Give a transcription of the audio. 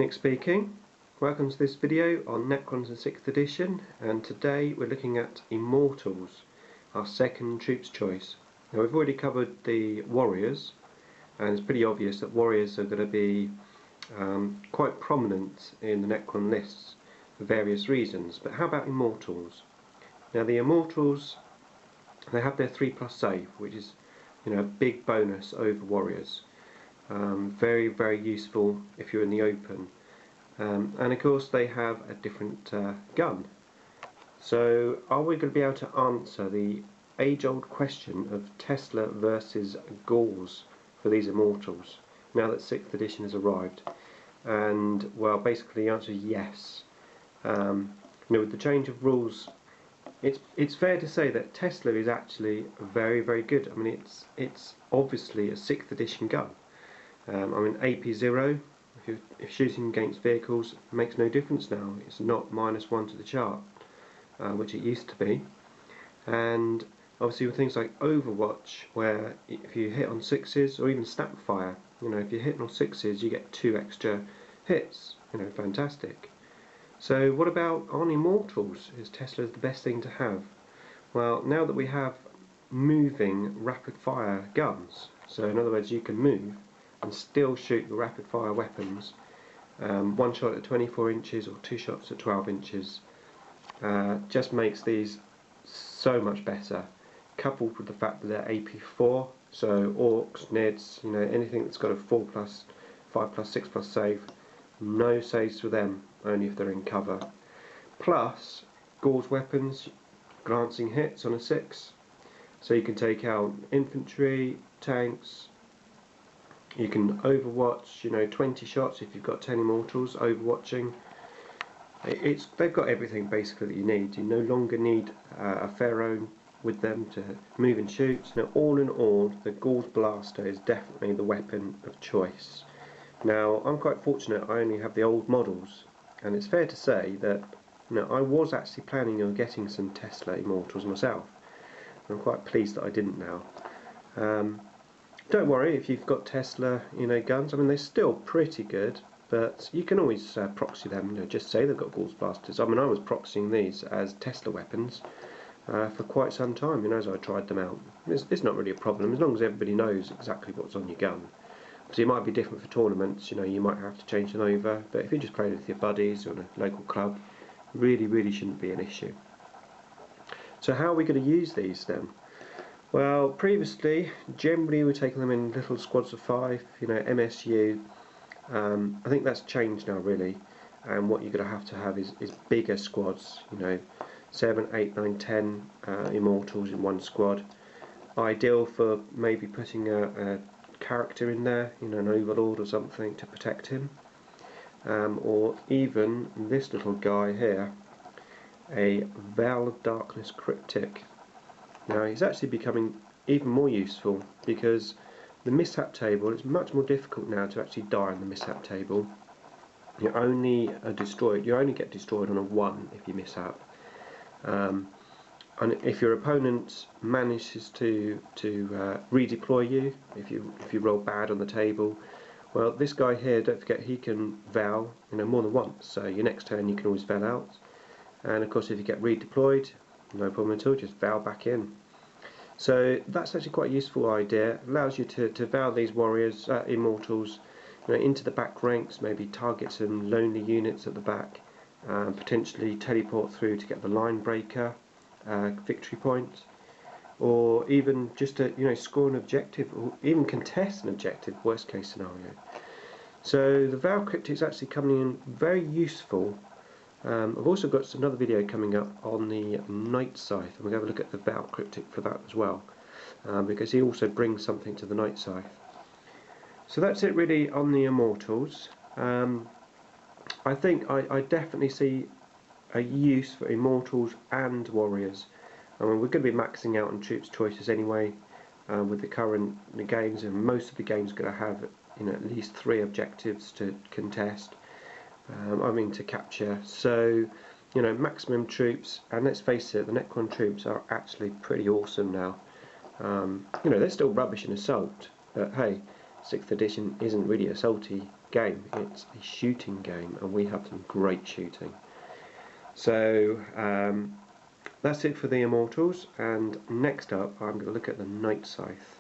Nick speaking. Welcome to this video on Necrons in 6th edition, and today we're looking at Immortals, our second troops choice. Now we've already covered the Warriors, and it's pretty obvious that Warriors are going to be quite prominent in the Necron lists for various reasons. But how about Immortals? Now the Immortals, they have their 3+ save, which is a big bonus over Warriors. Very, very useful if you're in the open. And of course they have a different gun. So are we going to be able to answer the age-old question of Tesla versus Gauls for these Immortals now that 6th edition has arrived? And well, basically the answer is yes. With the change of rules, it's fair to say that Tesla is actually very, very good. I mean, it's obviously a 6th edition gun. AP0, if you're shooting against vehicles, makes no difference now. It's not -1 to the chart, which it used to be. And obviously with things like Overwatch, where if you hit on 6s, or even Snapfire, if you're hitting on 6s, you get 2 extra hits. Fantastic. So what about on Immortals? Is Tesla the best thing to have? Well, now that we have moving rapid fire guns, so in other words you can move and still shoot the rapid fire weapons, one shot at 24 inches or 2 shots at 12 inches, just makes these so much better, coupled with the fact that they're AP4, so Orcs, Nids, anything that's got a 4+, 5+, 6+ save, no saves for them, only if they're in cover. Plus, Gauls weapons, glancing hits on a 6, so you can take out infantry, tanks. You can overwatch, 20 shots if you've got 10 Immortals overwatching. They've got everything basically that you need. You no longer need a Pharaoh with them to move and shoot. Now, all in all, the Gauls Blaster is definitely the weapon of choice. Now, I'm quite fortunate I only have the old models, and it's fair to say that I was actually planning on getting some Tesla Immortals myself. I'm quite pleased that I didn't now. Don't worry if you've got Tesla guns. I mean, they're still pretty good, but you can always proxy them. Just say they've got Gauls Blasters. I mean, I was proxying these as Tesla weapons for quite some time, as I tried them out. It's not really a problem as long as everybody knows exactly what's on your gun. So it might be different for tournaments. You might have to change them over, but if you're just playing with your buddies or in a local club, really shouldn't be an issue. So how are we going to use these then? Well, previously, generally we were taking them in little squads of 5, MSU. I think that's changed now, really, and what you're going to have is bigger squads, 7, 8, 9, 10 Immortals in one squad. Ideal for maybe putting a character in there, an Overlord or something to protect him. Or even this little guy here, a Veil of Darkness Cryptic. Now he's actually becoming even more useful because the mishap table, it's much more difficult now to actually die on the mishap table. You only get destroyed on a 1 if you mishap. And if your opponent manages to redeploy you, if you roll bad on the table, well, this guy here, don't forget, he can Veil more than once, so your next turn you can always Veil out. And of course if you get redeployed, no problem at all, just Veil back in. So that's actually quite a useful idea. It allows you to Veil these warriors, Immortals, into the back ranks, maybe target some lonely units at the back, potentially teleport through to get the line breaker victory point, or even just to score an objective, or even contest an objective, worst case scenario. So the Veil Cryptic is actually coming in very useful. I've also got another video coming up on the Night Scythe, and we're going to have a look at the Veil Cryptic for that as well, because he also brings something to the Night Scythe. So that's it really on the Immortals. I think I definitely see a use for Immortals and Warriors. I mean, we're going to be maxing out on troops choices anyway with the current games, and most of the games are going to have at least 3 objectives to contest. To capture. So, maximum troops, and let's face it, the Necron troops are actually pretty awesome now. They're still rubbish in assault, but hey, 6th edition isn't really a salty game, it's a shooting game, and we have some great shooting. So that's it for the Immortals, and next up I'm going to look at the Night Scythe.